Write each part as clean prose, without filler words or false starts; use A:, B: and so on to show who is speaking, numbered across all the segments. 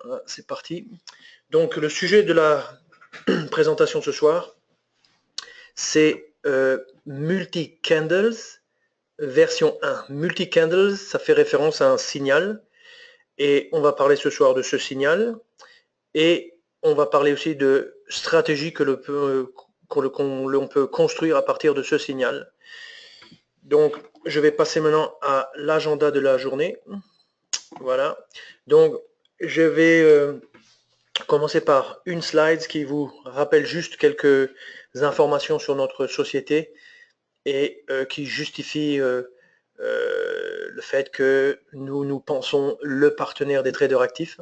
A: Voilà, c'est parti. Donc le sujet de la présentation ce soir, c'est Multi-Candles version 1. Multi-Candles, ça fait référence à un signal. Et on va parler ce soir de ce signal. Et on va parler aussi de stratégies que l'on peut construire à partir de ce signal. Donc, je vais passer maintenant à l'agenda de la journée. Voilà. Donc, je vais commencer par une slide qui vous rappelle juste quelques informations sur notre société et qui justifie le fait que nous pensons le partenaire des traders actifs.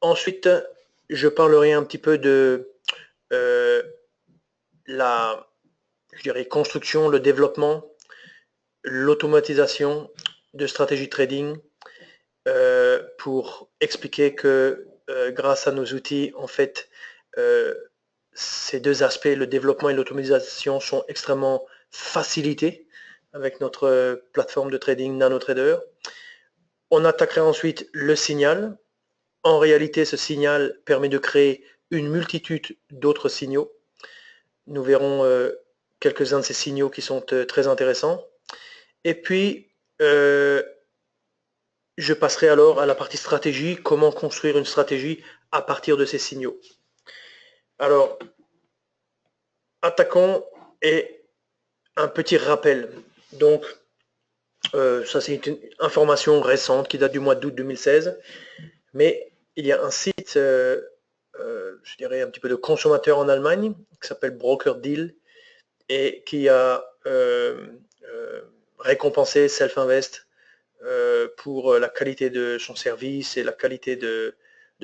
A: Ensuite, je parlerai un petit peu de la, je dirais, construction, le développement, l'automatisation de stratégies trading pour expliquer que grâce à nos outils, en fait, ces deux aspects, le développement et l'automatisation, sont extrêmement facilités avec notre plateforme de trading NanoTrader. On attaquera ensuite le signal. En réalité, ce signal permet de créer une multitude d'autres signaux. Nous verrons quelques-uns de ces signaux qui sont très intéressants. Et puis, je passerai alors à la partie stratégie, comment construire une stratégie à partir de ces signaux. Alors, attaquons et un petit rappel. Donc, ça c'est une information récente qui date du mois d'août 2016, mais il y a un site, je dirais un petit peu de consommateur en Allemagne, qui s'appelle Broker Deal, et qui a récompensé Self-Invest pour la qualité de son service et la qualité de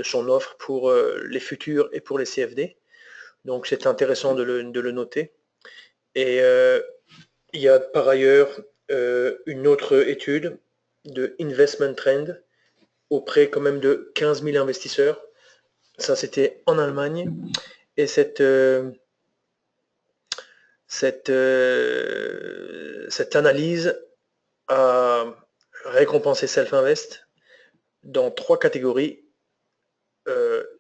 A: son offre pour les futurs et pour les CFD. Donc c'est intéressant de le noter. Et il y a par ailleurs une autre étude de Investment Trend auprès quand même de 15 000 investisseurs. Ça, c'était en Allemagne. Et cette analyse a récompensé Self-Invest dans 3 catégories.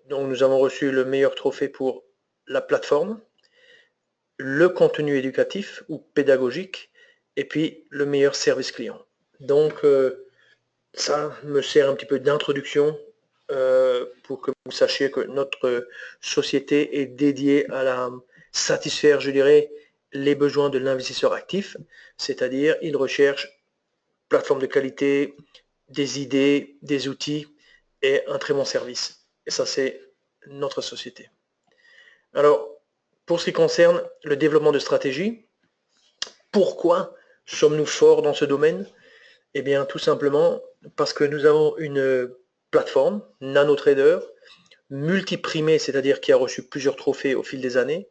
A: Donc nous avons reçu le meilleur trophée pour la plateforme, le contenu éducatif ou pédagogique, et puis le meilleur service client. Donc ça me sert un petit peu d'introduction pour que vous sachiez que notre société est dédiée à satisfaire, je dirais, les besoins de l'investisseur actif, c'est-à-dire il recherche plateforme de qualité, des idées, des outils et un très bon service. Et ça, c'est notre société. Alors, pour ce qui concerne le développement de stratégie, pourquoi sommes-nous forts dans ce domaine? Eh bien, tout simplement parce que nous avons une plateforme, NanoTrader, multiprimée, c'est-à-dire qui a reçu plusieurs trophées au fil des années,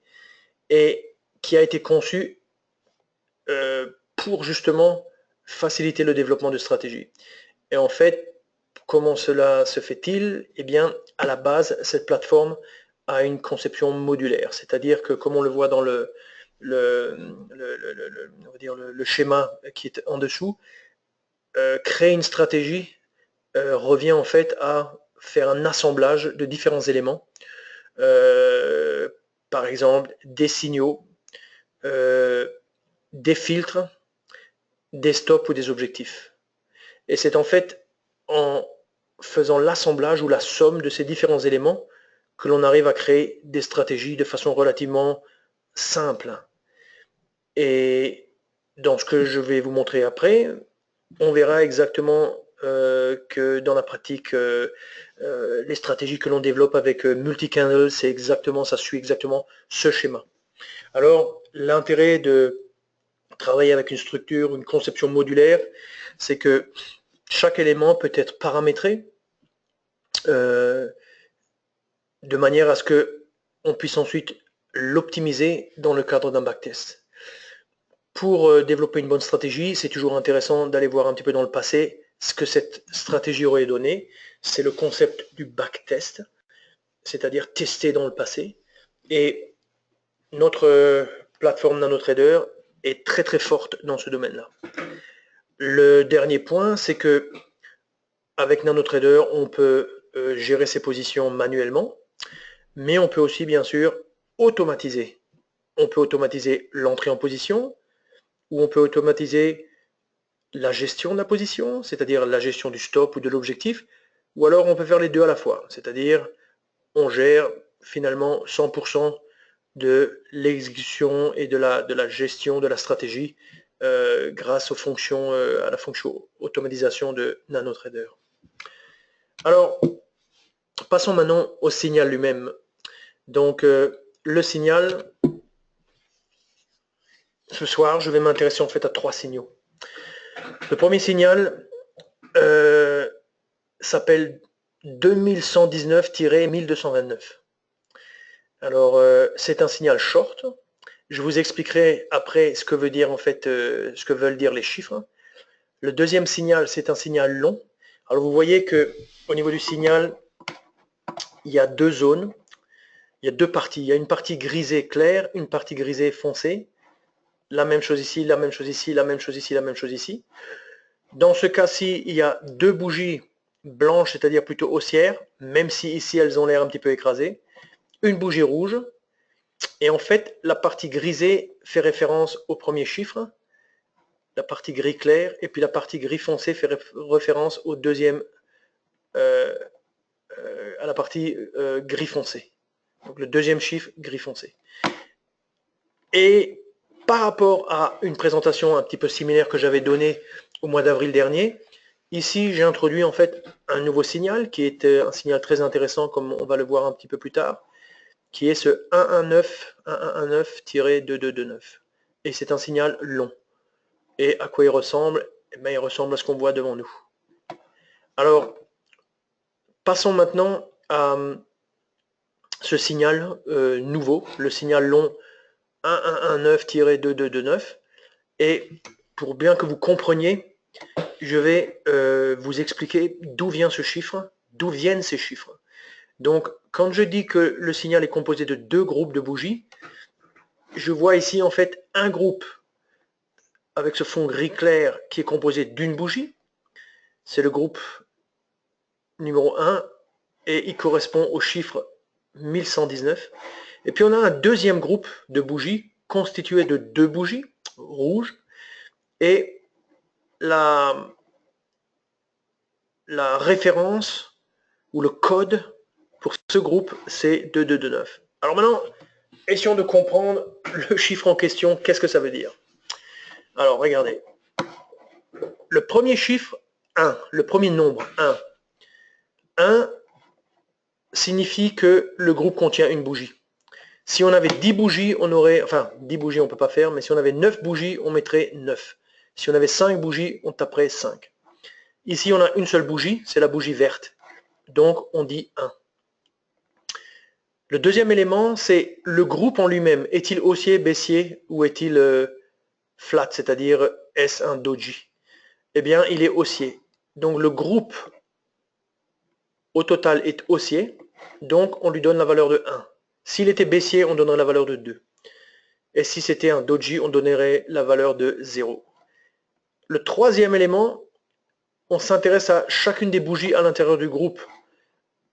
A: et qui a été conçue pour justement faciliter le développement de stratégie. Et en fait, comment cela se fait-il? Eh bien, à la base, cette plateforme a une conception modulaire, c'est-à-dire que, comme on le voit dans le schéma qui est en dessous, créer une stratégie revient en fait à faire un assemblage de différents éléments, par exemple des signaux, des filtres, des stops ou des objectifs. Et c'est en fait en faisant l'assemblage ou la somme de ces différents éléments que l'on arrive à créer des stratégies de façon relativement simple. Et dans ce que je vais vous montrer après, on verra exactement que dans la pratique, les stratégies que l'on développe avec Multi-Candle, ça suit exactement ce schéma. Alors, l'intérêt de travailler avec une structure, une conception modulaire, c'est que chaque élément peut être paramétré de manière à ce qu'on puisse ensuite l'optimiser dans le cadre d'un backtest. Pour développer une bonne stratégie, c'est toujours intéressant d'aller voir un petit peu dans le passé ce que cette stratégie aurait donné. C'est le concept du backtest, c'est-à-dire tester dans le passé. Et notre plateforme NanoTrader est très très forte dans ce domaine-là. Le dernier point, c'est que avec NanoTrader, on peut gérer ses positions manuellement, mais on peut aussi bien sûr automatiser. On peut automatiser l'entrée en position, ou on peut automatiser la gestion de la position, c'est-à-dire la gestion du stop ou de l'objectif, ou alors on peut faire les deux à la fois, c'est-à-dire on gère finalement 100% de l'exécution et de la gestion de la stratégie grâce aux fonctions, à la fonction automatisation de NanoTrader. Alors, passons maintenant au signal lui-même. Donc, le signal, ce soir, je vais m'intéresser en fait à 3 signaux. Le premier signal s'appelle 2119-1229. Alors, c'est un signal short. Je vous expliquerai après ce que veut dire en fait, ce que veulent dire les chiffres. Le deuxième signal, c'est un signal long. Alors, vous voyez que au niveau du signal, il y a 2 zones, il y a 2 parties. Il y a une partie grisée claire, une partie grisée foncée. La même chose ici, la même chose ici, la même chose ici, la même chose ici. Dans ce cas-ci, il y a 2 bougies blanches, c'est-à-dire plutôt haussières, même si ici elles ont l'air un petit peu écrasées. Une bougie rouge. Et en fait, la partie grisée fait référence au premier chiffre, la partie gris clair, et puis la partie gris foncé fait référence au deuxième, à la partie gris foncé. Donc le deuxième chiffre, gris foncé. Et par rapport à une présentation un petit peu similaire que j'avais donnée au mois d'avril dernier, ici j'ai introduit en fait un nouveau signal qui est un signal très intéressant comme on va le voir un petit peu plus tard, qui est ce 119-2229. Et c'est un signal long. Et à quoi il ressemble? Eh bien, il ressemble à ce qu'on voit devant nous. Alors, passons maintenant à ce signal nouveau, le signal long 1119-2229. Et pour bien que vous compreniez, je vais vous expliquer d'où vient ce chiffre, d'où viennent ces chiffres. Donc, quand je dis que le signal est composé de 2 groupes de bougies, je vois ici en fait un groupe avec ce fond gris clair qui est composé d'une bougie. C'est le groupe numéro 1 et il correspond au chiffre 1119. Et puis on a un deuxième groupe de bougies constitué de 2 bougies rouges et la référence ou le code pour ce groupe c'est 2229. Alors maintenant, essayons de comprendre le chiffre en question, qu'est-ce que ça veut dire? Alors regardez, le premier chiffre 1, le premier nombre 1, 1 signifie que le groupe contient une bougie. Si on avait 10 bougies, on aurait, enfin 10 bougies on ne peut pas faire, mais si on avait 9 bougies, on mettrait 9. Si on avait 5 bougies, on taperait 5. Ici on a une seule bougie, c'est la bougie verte. Donc on dit 1. Le deuxième élément, c'est le groupe en lui-même. Est-il haussier, baissier ou est-il flat, c'est-à-dire est-ce un doji? Eh bien, il est haussier. Donc le groupe au total est haussier, donc on lui donne la valeur de 1. S'il était baissier, on donnerait la valeur de 2. Et si c'était un doji, on donnerait la valeur de 0. Le troisième élément, on s'intéresse à chacune des bougies à l'intérieur du groupe.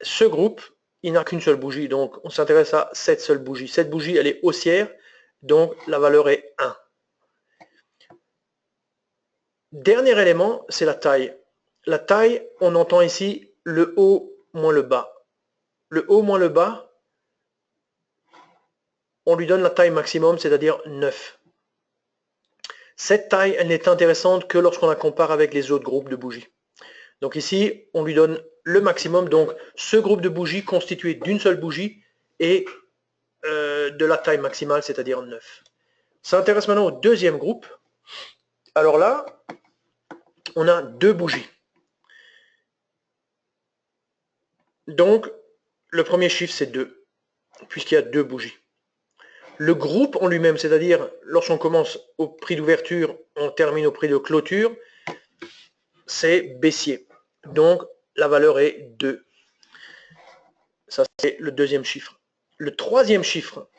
A: Ce groupe, il n'a qu'une seule bougie, donc on s'intéresse à cette seule bougie. Cette bougie, elle est haussière, donc la valeur est 1. Dernier élément, c'est la taille. La taille, on entend ici le haut moins le bas. Le haut moins le bas, on lui donne la taille maximum, c'est-à-dire 9. Cette taille, elle n'est intéressante que lorsqu'on la compare avec les autres groupes de bougies. Donc ici, on lui donne le maximum, donc ce groupe de bougies constitué d'une seule bougie et de la taille maximale, c'est-à-dire 9. Ça intéresse maintenant au deuxième groupe. Alors là, on a 2 bougies. Donc, le premier chiffre, c'est 2, puisqu'il y a 2 bougies. Le groupe en lui-même, c'est-à-dire lorsqu'on commence au prix d'ouverture, on termine au prix de clôture, c'est baissier. Donc, la valeur est 2. Ça, c'est le deuxième chiffre. Le troisième chiffre,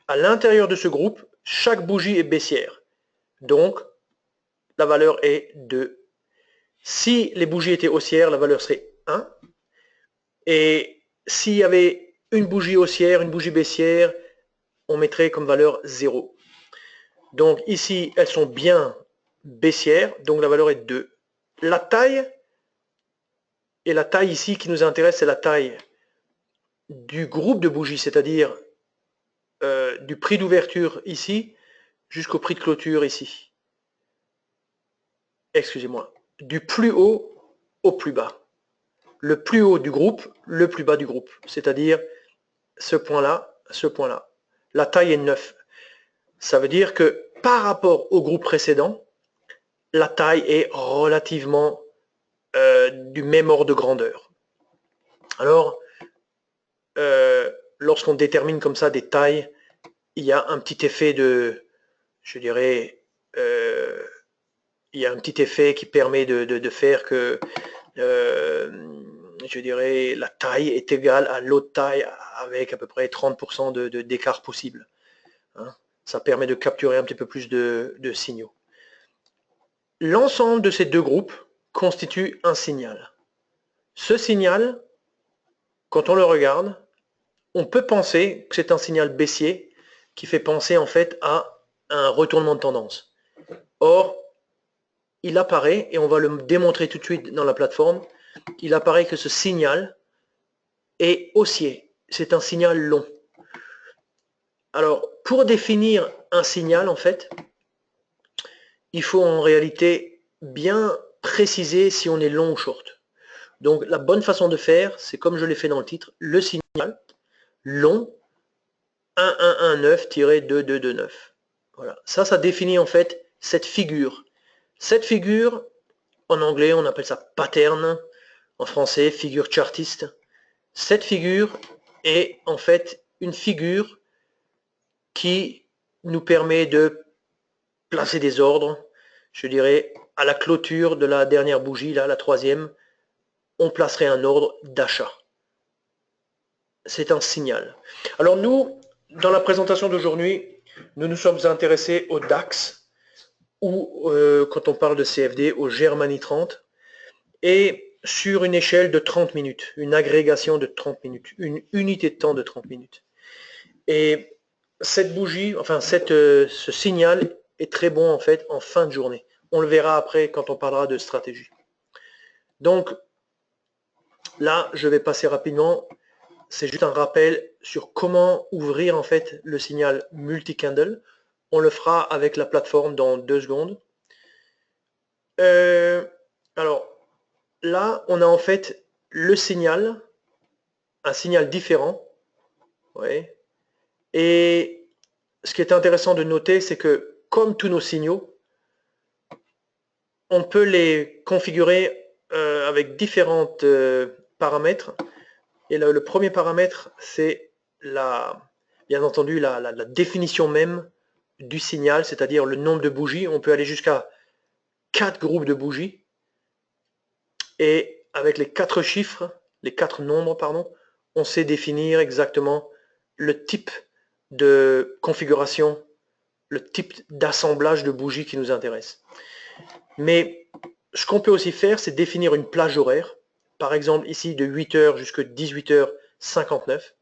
A: à l'intérieur de ce groupe, chaque bougie est baissière. Donc, la valeur est 2. Si les bougies étaient haussières, la valeur serait 1. Et s'il y avait une bougie haussière, une bougie baissière, on mettrait comme valeur 0. Donc ici, elles sont bien baissières, donc la valeur est 2. La taille, et la taille ici qui nous intéresse, c'est la taille du groupe de bougies, c'est-à-dire du prix d'ouverture ici jusqu'au prix de clôture ici. Excusez-moi. Du plus haut au plus bas. Le plus haut du groupe, le plus bas du groupe. C'est-à-dire ce point-là, ce point-là. La taille est 9. Ça veut dire que par rapport au groupe précédent, la taille est relativement du même ordre de grandeur. Alors, lorsqu'on détermine comme ça des tailles, il y a un petit effet de, je dirais, il y a un petit effet qui permet de faire que, je dirais, la taille est égale à l'autre taille avec à peu près 30% d'écart possible. Hein. Ça permet de capturer un petit peu plus de signaux. L'ensemble de ces deux groupes constitue un signal. Ce signal, quand on le regarde, on peut penser que c'est un signal baissier qui fait penser en fait à un retournement de tendance. Or, il apparaît, et on va le démontrer tout de suite dans la plateforme, il apparaît que ce signal est haussier. C'est un signal long. Alors, pour définir un signal, en fait, il faut en réalité bien préciser si on est long ou short. Donc, la bonne façon de faire, c'est comme je l'ai fait dans le titre, le signal long 1119-2229. Voilà. Ça définit en fait cette figure. Cette figure, en anglais, on appelle ça pattern. En français, figure chartiste. Cette figure est en fait une figure qui nous permet de placer des ordres. Je dirais, à la clôture de la dernière bougie, là, la troisième, on placerait un ordre d'achat. C'est un signal. Alors nous, dans la présentation d'aujourd'hui, nous nous sommes intéressés au DAX, ou quand on parle de CFD, au Germany 30, et sur une échelle de 30 minutes, une agrégation de 30 minutes, une unité de temps de 30 minutes. Et cette bougie, enfin ce signal est très bon en fait en fin de journée. On le verra après quand on parlera de stratégie. Donc là, je vais passer rapidement. C'est juste un rappel sur comment ouvrir en fait le signal multi-candle. On le fera avec la plateforme dans 2 secondes. Alors là, on a en fait le signal, un signal différent. Ouais. Et ce qui est intéressant de noter, c'est que comme tous nos signaux, on peut les configurer avec différents paramètres. Et là, le premier paramètre, c'est bien entendu la définition même du signal, c'est-à-dire le nombre de bougies. On peut aller jusqu'à 4 groupes de bougies. Et avec les 4 chiffres, les 4 nombres, pardon, on sait définir exactement le type de configuration, le type d'assemblage de bougies qui nous intéresse. Mais ce qu'on peut aussi faire, c'est définir une plage horaire. Par exemple, ici, de 8h jusqu'à 18h59.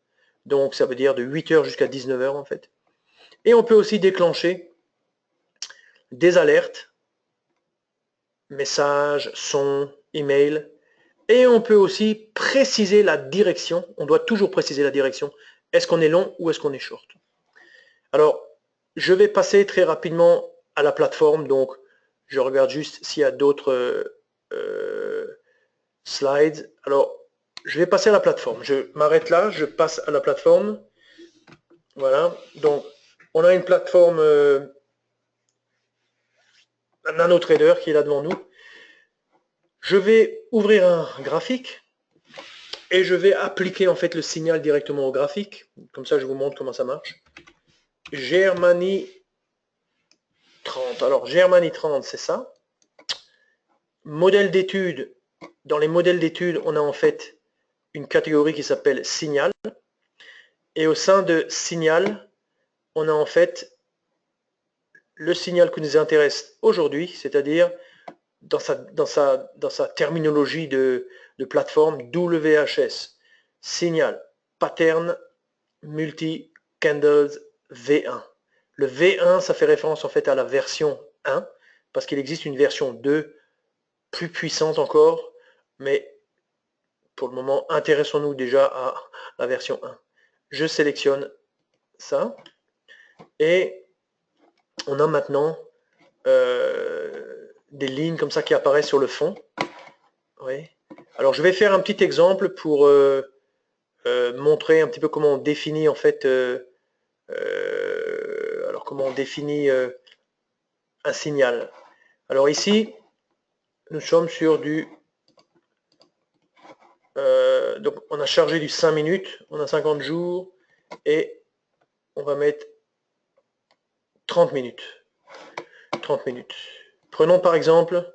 A: Donc, ça veut dire de 8h jusqu'à 19h, en fait. Et on peut aussi déclencher des alertes, messages, sons, emails. Et on peut aussi préciser la direction. On doit toujours préciser la direction. Est-ce qu'on est long ou est-ce qu'on est short? Alors, je vais passer très rapidement à la plateforme. Donc, je regarde juste s'il y a d'autres slides. Alors, je vais passer à la plateforme. Je m'arrête là, je passe à la plateforme. Voilà. Donc, on a une plateforme NanoTrader qui est là devant nous. Je vais ouvrir un graphique et je vais appliquer en fait le signal directement au graphique. Comme ça, je vous montre comment ça marche. Germany 30. Alors, Germany 30, c'est ça. Modèle d'étude. Dans les modèles d'études, on a en fait une catégorie qui s'appelle signal. Et au sein de signal, on a en fait le signal qui nous intéresse aujourd'hui, c'est-à-dire dans sa terminologie de plateforme, WHS, Signal Pattern Multi Candles V1. Le V1, ça fait référence en fait à la version 1, parce qu'il existe une version 2 plus puissante encore, mais pour le moment, intéressons-nous déjà à la version 1. Je sélectionne ça, et on a maintenant des lignes comme ça qui apparaissent sur le fond. Oui. Alors je vais faire un petit exemple pour montrer un petit peu comment on définit en fait alors comment on définit un signal. Alors ici nous sommes sur du donc on a chargé du 5 minutes, on a 50 jours et on va mettre 30 minutes. 30 minutes. Prenons par exemple,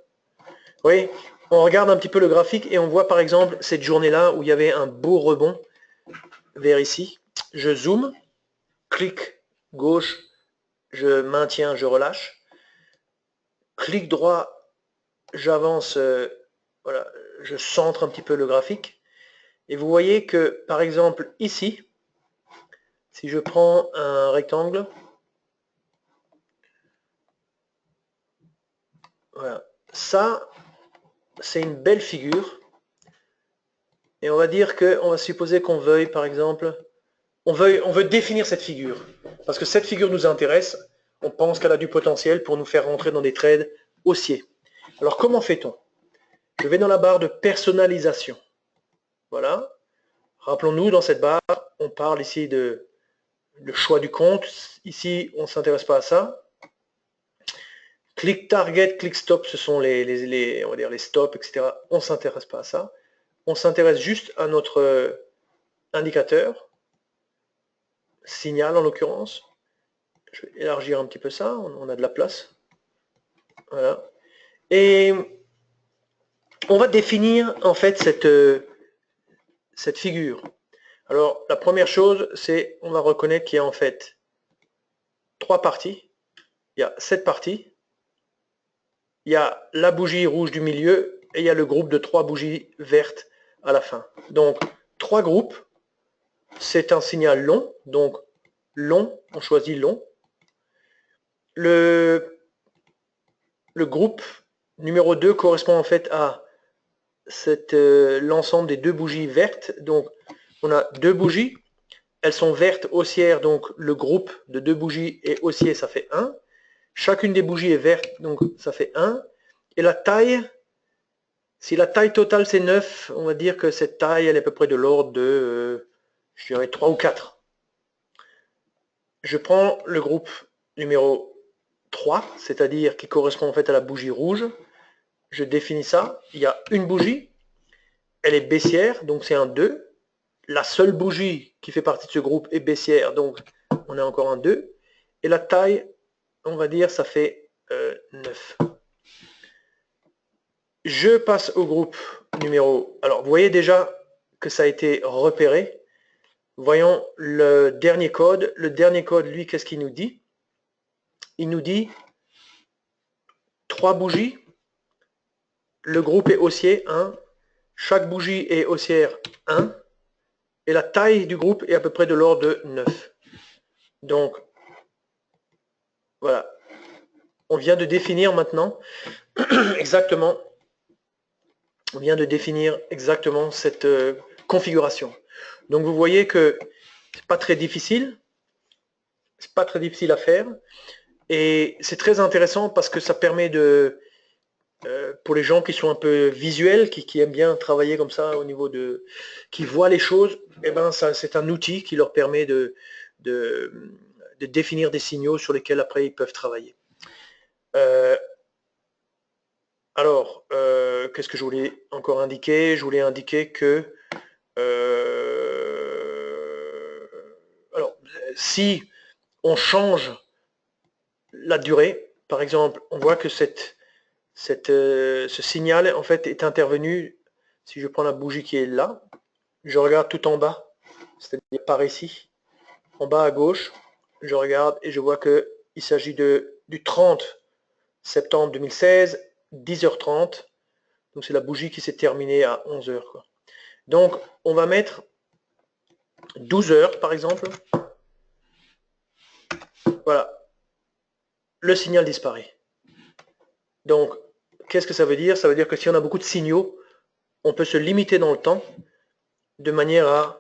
A: oui, on regarde un petit peu le graphique et on voit par exemple cette journée-là où il y avait un beau rebond vers ici. Je zoome, clic gauche, je maintiens, je relâche. Clic droit, j'avance, voilà, je centre un petit peu le graphique. Et vous voyez que par exemple ici, si je prends un rectangle, voilà, ça c'est une belle figure. Et on va dire qu'on va supposer qu'on veuille par exemple, on veut définir cette figure. Parce que cette figure nous intéresse, on pense qu'elle a du potentiel pour nous faire rentrer dans des trades haussiers. Alors comment fait-on? Je vais dans la barre de personnalisation. Voilà. Rappelons-nous, dans cette barre, on parle ici de le choix du compte. Ici, on ne s'intéresse pas à ça. Click target, click stop, ce sont on va dire les stops, etc. On ne s'intéresse pas à ça. On s'intéresse juste à notre indicateur, signal en l'occurrence. Je vais élargir un petit peu ça, on a de la place. Voilà. Et on va définir en fait cette figure. Alors, la première chose, c'est on va reconnaître qu'il y a en fait 3 parties. Il y a cette partie, il y a la bougie rouge du milieu et il y a le groupe de 3 bougies vertes à la fin. Donc, 3 groupes, c'est un signal long. Donc, long, on choisit long. Le groupe numéro 2 correspond en fait à l'ensemble des 2 bougies vertes. Donc, on a 2 bougies. Elles sont vertes haussières, donc le groupe de 2 bougies est haussier, ça fait 1. Chacune des bougies est verte, donc ça fait 1. Et la taille, si la taille totale c'est 9, on va dire que cette taille, elle est à peu près de l'ordre de, je dirais, 3 ou 4. Je prends le groupe numéro 3, c'est-à-dire qui correspond en fait à la bougie rouge. Je définis ça. Il y a une bougie, elle est baissière, donc c'est un 2. La seule bougie qui fait partie de ce groupe est baissière, donc on a encore un 2. Et la taille, on va dire, ça fait 9. Je passe au groupe numéro... Alors, vous voyez déjà que ça a été repéré. Voyons le dernier code. Le dernier code, lui, qu'est-ce qu'il nous dit? Il nous dit 3 bougies. Le groupe est haussier, 1. Chaque bougie est haussière, 1. Et la taille du groupe est à peu près de l'ordre de 9. Donc, voilà. On vient de définir maintenant exactement... On vient de définir exactement cette configuration. Donc vous voyez que c'est pas très difficile. C'est pas très difficile à faire. Et c'est très intéressant parce que ça permet de, pour les gens qui sont un peu visuels, qui aiment bien travailler comme ça au niveau de, qui voient les choses, eh ben c'est un outil qui leur permet de définir des signaux sur lesquels après ils peuvent travailler. Alors, qu'est-ce que je voulais encore indiquer? Je voulais indiquer que alors, si on change la durée, par exemple, on voit que ce signal en fait est intervenu, si je prends la bougie qui est là, je regarde tout en bas, c'est-à-dire par ici, en bas à gauche, je regarde et je vois qu'il s'agit du 30 septembre 2016, 10h30. Donc c'est la bougie qui s'est terminée à 11h, quoi. Donc on va mettre 12h par exemple. Voilà. Le signal disparaît. Donc, qu'est-ce que ça veut dire? Ça veut dire que si on a beaucoup de signaux, on peut se limiter dans le temps de manière à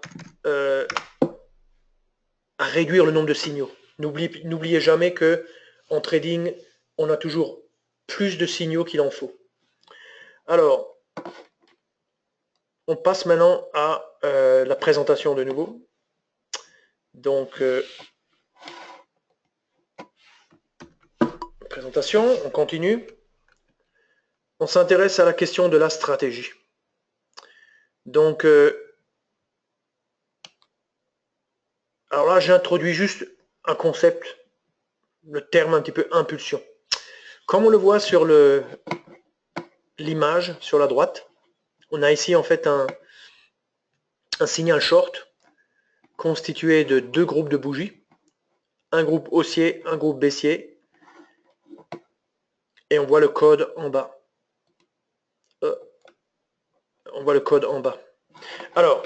A: réduire le nombre de signaux. N'oubliez jamais que en trading, on a toujours plus de signaux qu'il en faut. Alors, on passe maintenant à la présentation de nouveau. Donc, présentation, on continue. On s'intéresse à la question de la stratégie. Donc, alors là, j'introduis juste un concept, le terme un petit peu impulsion. Comme on le voit sur l'image sur la droite, on a ici en fait un signal short constitué de deux groupes de bougies, un groupe haussier, un groupe baissier, et on voit le code en bas. On voit le code en bas. Alors,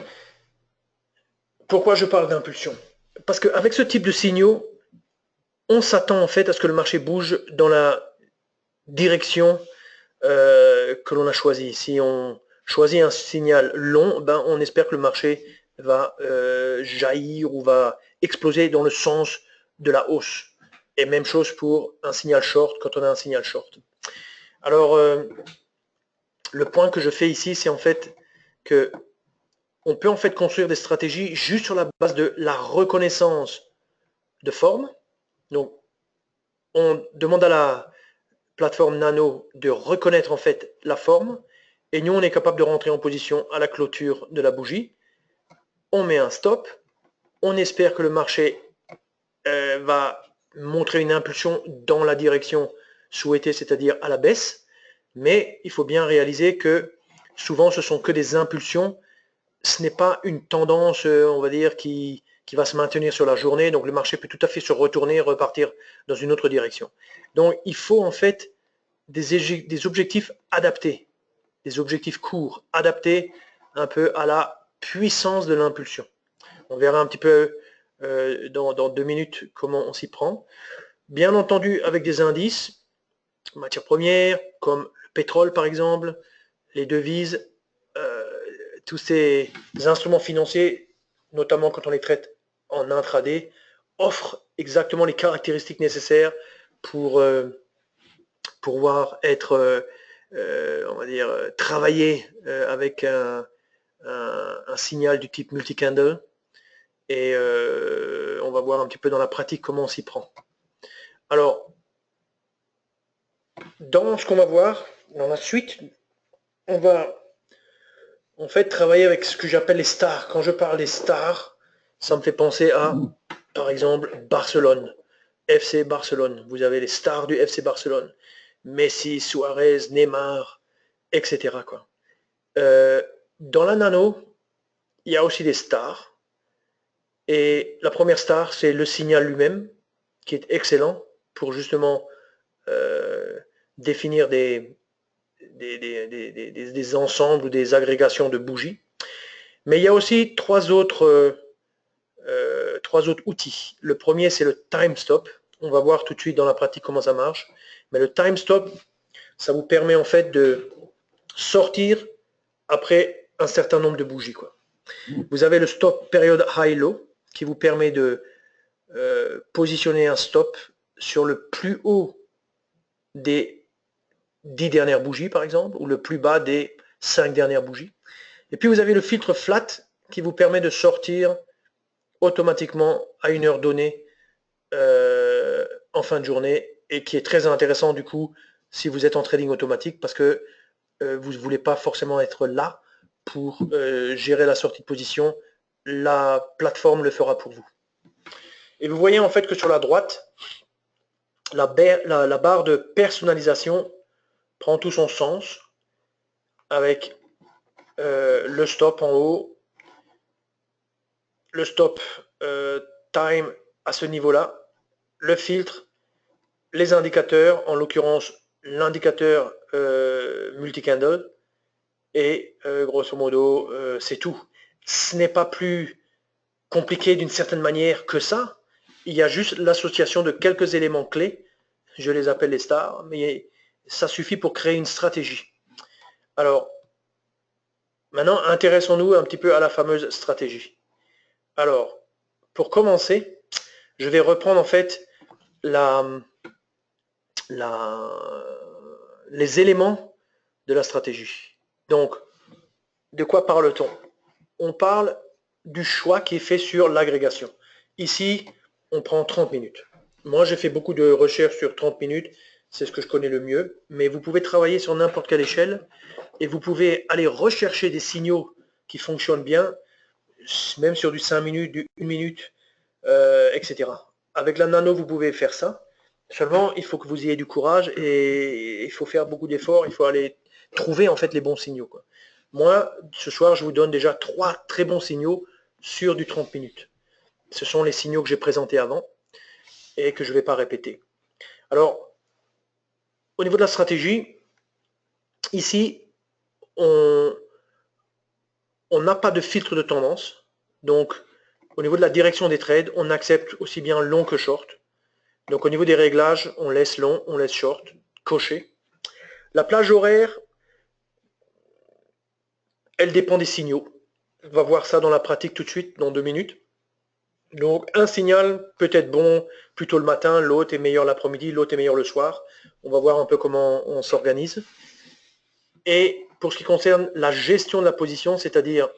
A: pourquoi je parle d'impulsion? Parce qu'avec ce type de signaux, on s'attend en fait à ce que le marché bouge dans la direction que l'on a choisi. Si on choisit un signal long, ben on espère que le marché va jaillir ou va exploser dans le sens de la hausse. Et même chose pour un signal short quand on a un signal short. Alors, le point que je fais ici, c'est en fait que on peut en fait construire des stratégies juste sur la base de la reconnaissance de forme. Donc, on demande à la plateforme Nano de reconnaître en fait la forme, et nous on est capable de rentrer en position à la clôture de la bougie. On met un stop, on espère que le marché va montrer une impulsion dans la direction souhaitée, c'est-à-dire à la baisse, mais il faut bien réaliser que souvent ce sont que des impulsions, ce n'est pas une tendance, on va dire, qui va se maintenir sur la journée, donc le marché peut tout à fait se retourner et repartir dans une autre direction. Donc il faut en fait des objectifs adaptés, des objectifs courts, adaptés un peu à la puissance de l'impulsion. On verra un petit peu dans 2 minutes comment on s'y prend. Bien entendu avec des indices, matières premières, comme le pétrole par exemple, les devises, tous ces instruments financiers, notamment quand on les traite en intraday, offrent exactement les caractéristiques nécessaires pour pouvoir être, on va dire, travailler avec un signal du type multi-candle. Et on va voir un petit peu dans la pratique comment on s'y prend. Alors, dans ce qu'on va voir, dans la suite, on va en fait travailler avec ce que j'appelle les stars. Quand je parle des stars, ça me fait penser à, par exemple, Barcelone, FC Barcelone. Vous avez les stars du FC Barcelone. Messi, Suarez, Neymar, etc. Quoi. Dans la nano, il y a aussi des stars. Et la première star, c'est le signal lui-même, qui est excellent pour justement définir des ensembles ou des agrégations de bougies. Mais il y a aussi trois autres outils. Le premier, c'est le time stop. On va voir tout de suite dans la pratique comment ça marche. Mais le time stop, ça vous permet en fait de sortir après un certain nombre de bougies, quoi. Vous avez le stop période high-low qui vous permet de positionner un stop sur le plus haut des 10 dernières bougies par exemple, ou le plus bas des 5 dernières bougies. Et puis vous avez le filtre flat qui vous permet de sortir automatiquement à une heure donnée en fin de journée, et qui est très intéressant du coup si vous êtes en trading automatique, parce que vous ne voulez pas forcément être là pour gérer la sortie de position. La plateforme le fera pour vous. Et vous voyez en fait que sur la droite, la barre de personnalisation prend tout son sens, avec le stop en haut, le stop time à ce niveau-là, le filtre, les indicateurs, en l'occurrence l'indicateur multicandle, et grosso modo, c'est tout. Ce n'est pas plus compliqué d'une certaine manière que ça. Il y a juste l'association de quelques éléments clés, je les appelle les stars, mais ça suffit pour créer une stratégie. Alors, maintenant, intéressons-nous un petit peu à la fameuse stratégie. Alors, pour commencer, je vais reprendre en fait les éléments de la stratégie. Donc, de quoi parle-t-on? On parle du choix qui est fait sur l'agrégation. Ici, on prend 30 minutes. Moi, j'ai fait beaucoup de recherches sur 30 minutes, c'est ce que je connais le mieux, mais vous pouvez travailler sur n'importe quelle échelle et vous pouvez aller rechercher des signaux qui fonctionnent bien, même sur du 5 minutes, du 1 minute, etc. Avec la nano, vous pouvez faire ça. Seulement, il faut que vous ayez du courage et il faut faire beaucoup d'efforts, il faut aller trouver en fait les bons signaux, quoi. Moi, ce soir, je vous donne déjà 3 très bons signaux sur du 30 minutes. Ce sont les signaux que j'ai présentés avant et que je ne vais pas répéter. Alors, au niveau de la stratégie, ici, on n'a pas de filtre de tendance. Donc, au niveau de la direction des trades, on accepte aussi bien long que short. Donc, au niveau des réglages, on laisse long, on laisse short, coché. La plage horaire, elle dépend des signaux. On va voir ça dans la pratique tout de suite, dans 2 minutes. Donc, un signal peut être bon plutôt le matin, l'autre est meilleur l'après-midi, l'autre est meilleur le soir. On va voir un peu comment on s'organise. Et pour ce qui concerne la gestion de la position, c'est-à-dire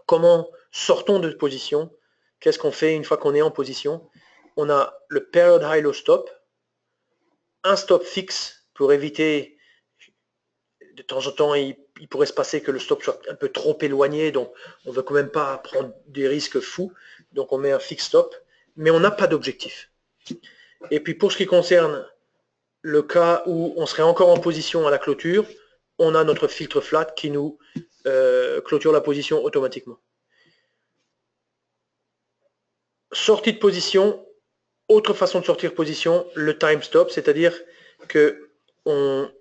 A: comment sortons de position, qu'est-ce qu'on fait une fois qu'on est en position? On a le period high low stop, un stop fixe pour éviter, de temps en temps, il pourrait se passer que le stop soit un peu trop éloigné, donc on ne veut quand même pas prendre des risques fous, donc on met un fixe stop, mais on n'a pas d'objectif. Et puis pour ce qui concerne le cas où on serait encore en position à la clôture, on a notre filtre flat qui nous clôture la position automatiquement. Sortie de position, autre façon de sortir de position, le time stop, c'est-à-dire que on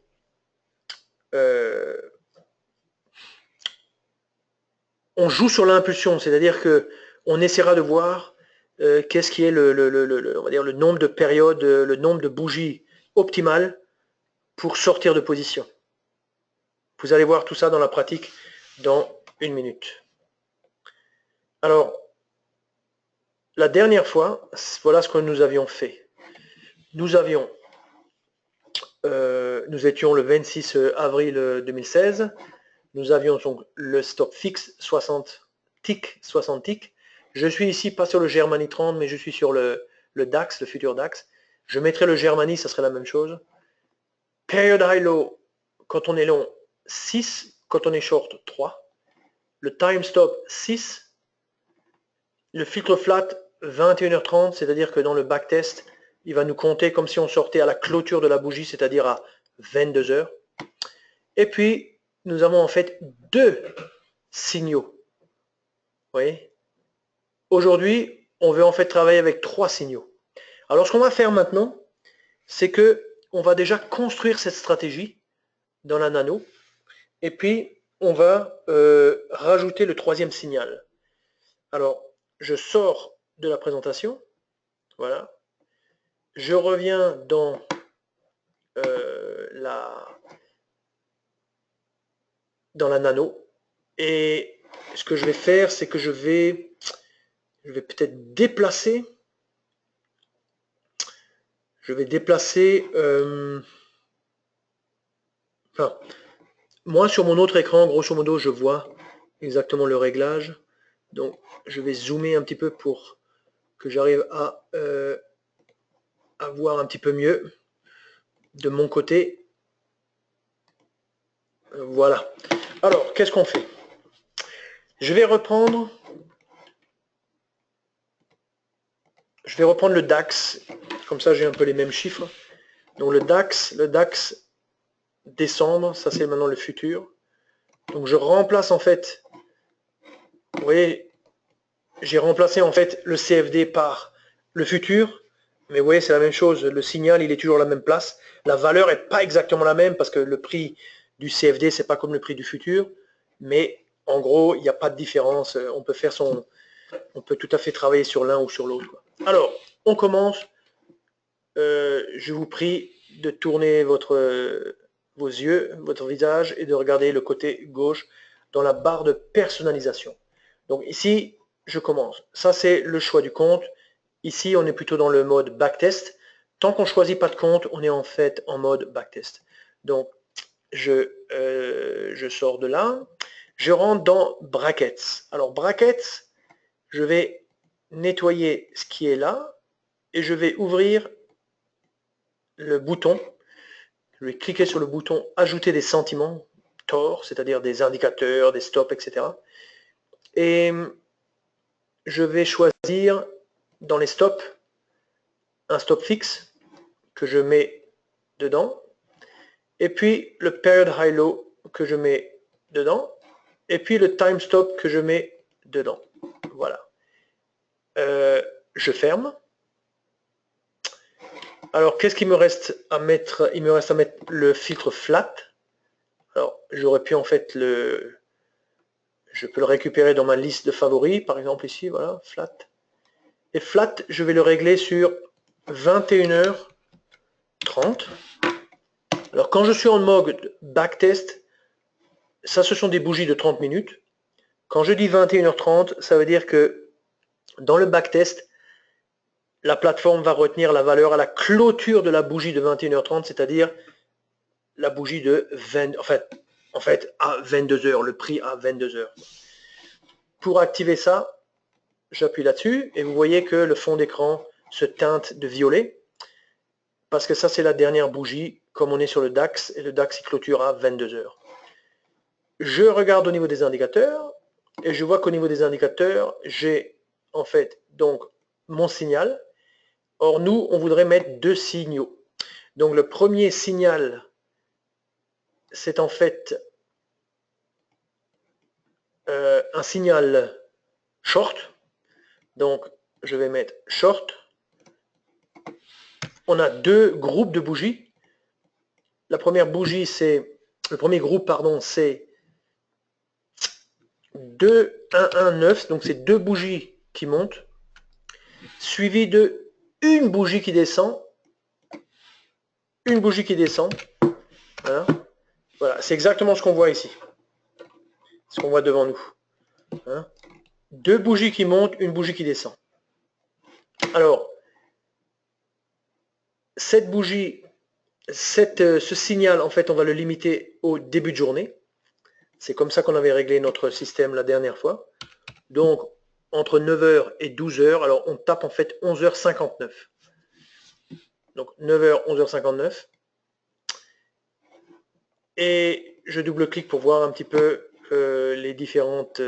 A: joue sur l'impulsion, c'est-à-dire que on essaiera de voir qu'est-ce qui est on va dire le nombre de périodes, le nombre de bougies optimales pour sortir de position. Vous allez voir tout ça dans la pratique dans 1 minute. Alors, la dernière fois, voilà ce que nous avions fait. Nous étions le 26 avril 2016. Nous avions donc le stop fixe 60 ticks. Je suis ici pas sur le Germany 30, mais je suis sur le DAX, le futur DAX. Je mettrai le Germany, ça serait la même chose. Period high low, quand on est long, 6. Quand on est short, 3. Le time stop, 6. Le filtre flat, 21h30, c'est-à-dire que dans le backtest, il va nous compter comme si on sortait à la clôture de la bougie, c'est-à-dire à 22h. Et puis, nous avons en fait 2 signaux. Vous voyez? Aujourd'hui, on veut en fait travailler avec 3 signaux. Alors, ce qu'on va faire maintenant, c'est que on va déjà construire cette stratégie dans la nano, et puis on va rajouter le 3e signal. Alors, je sors de la présentation, voilà. Je reviens dans la nano, et ce que je vais faire, c'est que je vais peut-être déplacer. Enfin, moi sur mon autre écran, grosso modo, je vois exactement le réglage. Donc, je vais zoomer un petit peu pour que j'arrive à voir un petit peu mieux de mon côté. Voilà. Alors, qu'est-ce qu'on fait? Je vais reprendre le DAX. Comme ça, j'ai un peu les mêmes chiffres. Donc, le DAX décembre, ça c'est maintenant le futur. Donc, je remplace en fait, vous voyez, j'ai remplacé en fait le CFD par le futur. Mais vous voyez, c'est la même chose. Le signal, il est toujours à la même place. La valeur n'est pas exactement la même parce que le prix du CFD, c'est pas comme le prix du futur. Mais en gros, il n'y a pas de différence. On peut tout à fait travailler sur l'un ou sur l'autre. Alors, on commence. Je vous prie de tourner vos yeux, votre visage et de regarder le côté gauche dans la barre de personnalisation. Donc ici, je commence. Ça, c'est le choix du compte. Ici, on est plutôt dans le mode backtest. Tant qu'on ne choisit pas de compte, on est en fait en mode backtest. Donc, je sors de là. Je rentre dans brackets. Alors, brackets, je vais nettoyer ce qui est là et je vais ouvrir le bouton. Je vais cliquer sur le bouton ajouter des sentiments, TOR, c'est-à-dire des indicateurs, des stops, etc. Et je vais choisir dans les stops un stop fixe que je mets dedans, et puis le period high low que je mets dedans, et puis le time stop que je mets dedans. Voilà. Je ferme. Alors, qu'est-ce qu'il me reste à mettre? Il me reste à mettre le filtre flat. Alors, j'aurais pu en fait je peux le récupérer dans ma liste de favoris, par exemple ici, voilà, flat. Et flat, je vais le régler sur 21h30. Alors, quand je suis en mode backtest, ça, ce sont des bougies de 30 minutes. Quand je dis 21h30, ça veut dire que dans le backtest, la plateforme va retenir la valeur à la clôture de la bougie de 21h30, c'est-à-dire la bougie de 20, en fait à 22h, le prix à 22h. Pour activer ça, j'appuie là-dessus et vous voyez que le fond d'écran se teinte de violet parce que ça c'est la dernière bougie comme on est sur le DAX et le DAX il clôture à 22h. Je regarde au niveau des indicateurs et je vois qu'au niveau des indicateurs j'ai en fait donc mon signal. Or nous on voudrait mettre deux signaux. Donc le premier signal c'est en fait un signal short. Donc je vais mettre short. On a deux groupes de bougies. La première bougie, le premier groupe, pardon, c'est 2, 1, 1, 9. Donc c'est deux bougies qui montent, suivi de une bougie qui descend, une bougie qui descend. Voilà, voilà. C'est exactement ce qu'on voit ici, ce qu'on voit devant nous. Hein, deux bougies qui montent, une bougie qui descend. Alors, cette bougie, ce signal, en fait, on va le limiter au début de journée. C'est comme ça qu'on avait réglé notre système la dernière fois. Donc, entre 9h et 12h, alors on tape en fait 11h59. Donc 9h, 11h59. Et je double-clique pour voir un petit peu les différentes...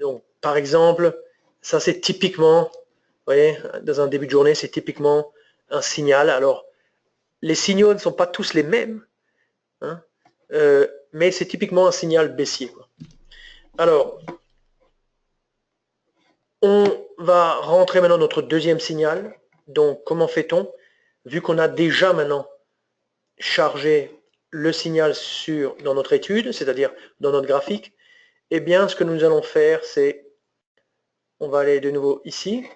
A: donc, par exemple, ça c'est typiquement, vous voyez, dans un début de journée, c'est typiquement un signal. Alors, les signaux ne sont pas tous les mêmes, hein, mais c'est typiquement un signal baissier, quoi. Alors, on va rentrer maintenant notre deuxième signal. Donc, comment fait-on? Vu qu'on a déjà maintenant chargé le signal dans notre étude, c'est-à-dire dans notre graphique, eh bien, ce que nous allons faire, c'est, on va aller de nouveau ici,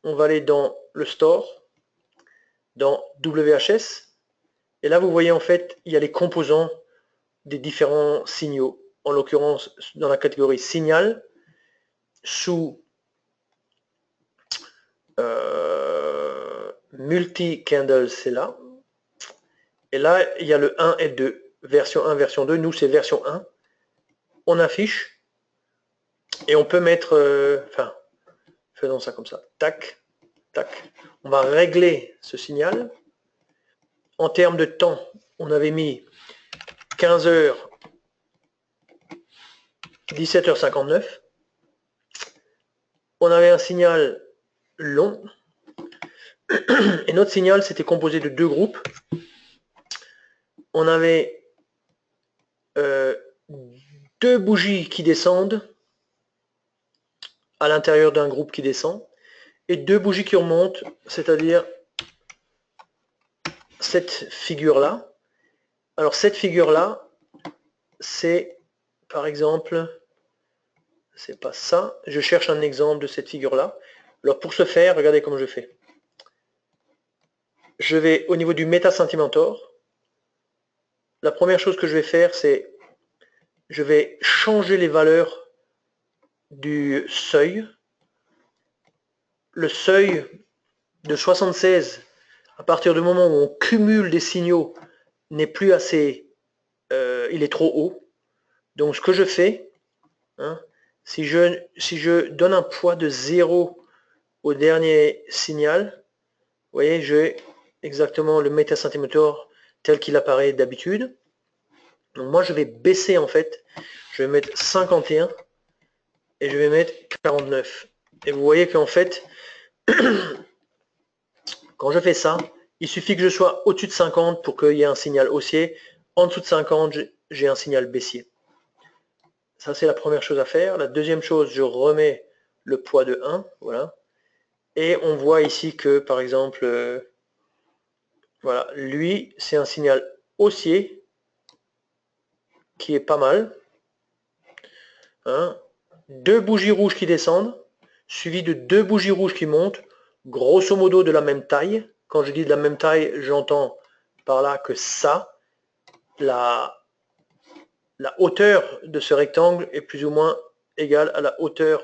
A: on va aller dans le store, dans WHS, et là, vous voyez, en fait, il y a les composants des différents signaux. En l'occurrence, dans la catégorie signal, sous multi-candle, c'est là. Et là, il y a le 1 et 2. Version 1, version 2. Nous, c'est version 1. On affiche. Et on peut mettre... faisons ça comme ça. Tac, tac. On va régler ce signal. En termes de temps, on avait mis 15h, 17h59. On avait un signal long. Et notre signal, c'était composé de deux groupes. On avait deux bougies qui descendent à l'intérieur d'un groupe qui descend. et 2 bougies qui remontent, c'est-à-dire cette figure-là. Alors cette figure-là, c'est par exemple, c'est pas ça, je cherche un exemple de cette figure-là. Alors pour ce faire, regardez comment je fais. Je vais au niveau du Meta-Centimentor. La première chose que je vais faire, c'est je vais changer les valeurs du seuil. Le seuil de 76, à partir du moment où on cumule des signaux, n'est plus assez, il est trop haut. Donc ce que je fais, hein, si je donne un poids de 0 au dernier signal, vous voyez, j'ai exactement le Meta-Centimeter tel qu'il apparaît d'habitude. Donc moi je vais baisser en fait, je vais mettre 51 et je vais mettre 49. Et vous voyez qu'en fait, quand je fais ça, il suffit que je sois au-dessus de 50 pour qu'il y ait un signal haussier. En dessous de 50, j'ai un signal baissier. Ça, c'est la première chose à faire. La deuxième chose, je remets le poids de 1. Voilà. Et on voit ici que, par exemple, voilà, lui, c'est un signal haussier qui est pas mal. Hein. 2 bougies rouges qui descendent, suivi de 2 bougies rouges qui montent, grosso modo de la même taille. Quand je dis de la même taille, j'entends par là que ça, la hauteur de ce rectangle est plus ou moins égale à la hauteur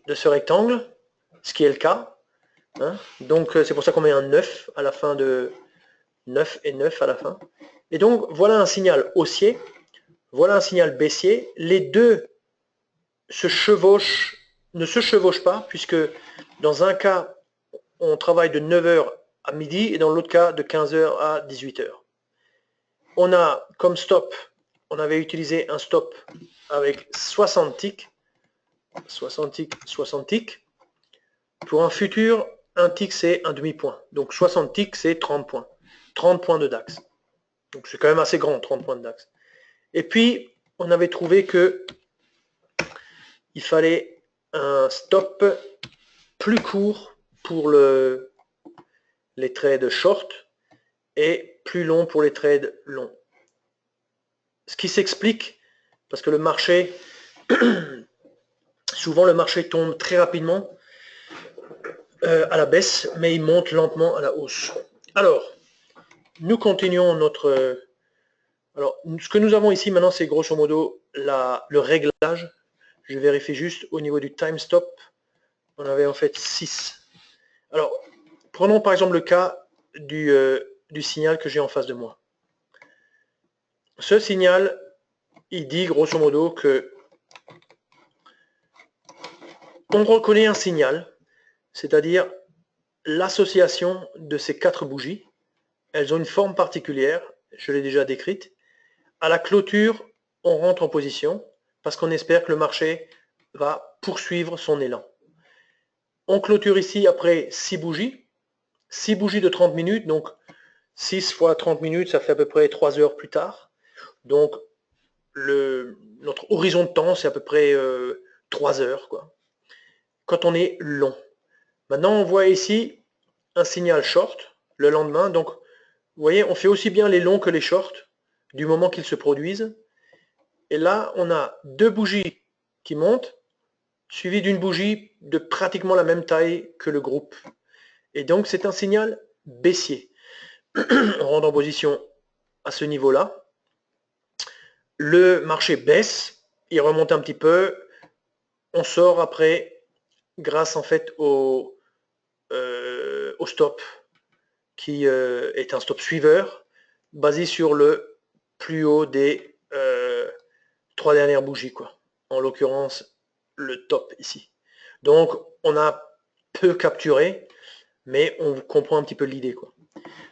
A: de ce rectangle, ce qui est le cas. Hein. Donc c'est pour ça qu'on met un 9 à la fin de 9 et 9 à la fin. Et donc voilà un signal haussier, voilà un signal baissier. Les deux se chevauchent, ne se chevauchent pas, puisque dans un cas, on travaille de 9h à midi et dans l'autre cas de 15h à 18h. On a comme stop, on avait utilisé un stop avec 60 ticks, 60 ticks, 60 ticks. Pour un futur, un tick c'est un demi-point. Donc 60 ticks c'est 30 points. 30 points de DAX. Donc c'est quand même assez grand, 30 points de DAX. Et puis, on avait trouvé que il fallait un stop plus court pour les trades short et plus long pour les trades longs. Ce qui s'explique, parce que le marché, souvent le marché tombe très rapidement à la baisse, mais il monte lentement à la hausse. Alors, nous continuons notre... alors, ce que nous avons ici maintenant, c'est grosso modo le réglage. Je vérifie juste au niveau du time stop. On avait en fait 6. Alors, prenons par exemple le cas du signal que j'ai en face de moi. Ce signal, il dit grosso modo que on reconnaît un signal, c'est-à-dire l'association de ces 4 bougies. Elles ont une forme particulière, je l'ai déjà décrite. À la clôture, on rentre en position parce qu'on espère que le marché va poursuivre son élan. On clôture ici après 6 bougies. 6 bougies de 30 minutes, donc 6 fois 30 minutes, ça fait à peu près 3 heures plus tard. Donc, notre horizon de temps, c'est à peu près 3 heures, quoi, quand on est long. Maintenant, on voit ici un signal short le lendemain. Donc, vous voyez, on fait aussi bien les longs que les shorts du moment qu'ils se produisent. Et là, on a 2 bougies qui montent, suivies d'une bougie de pratiquement la même taille que le groupe. Et donc, c'est un signal baissier. On rentre en position à ce niveau-là. Le marché baisse, il remonte un petit peu. On sort après grâce en fait au stop qui est un stop suiveur basé sur le plus haut des 3 dernières bougies, quoi. En l'occurrence, le top ici. Donc, on a peu capturé, mais on comprend un petit peu l'idée, quoi.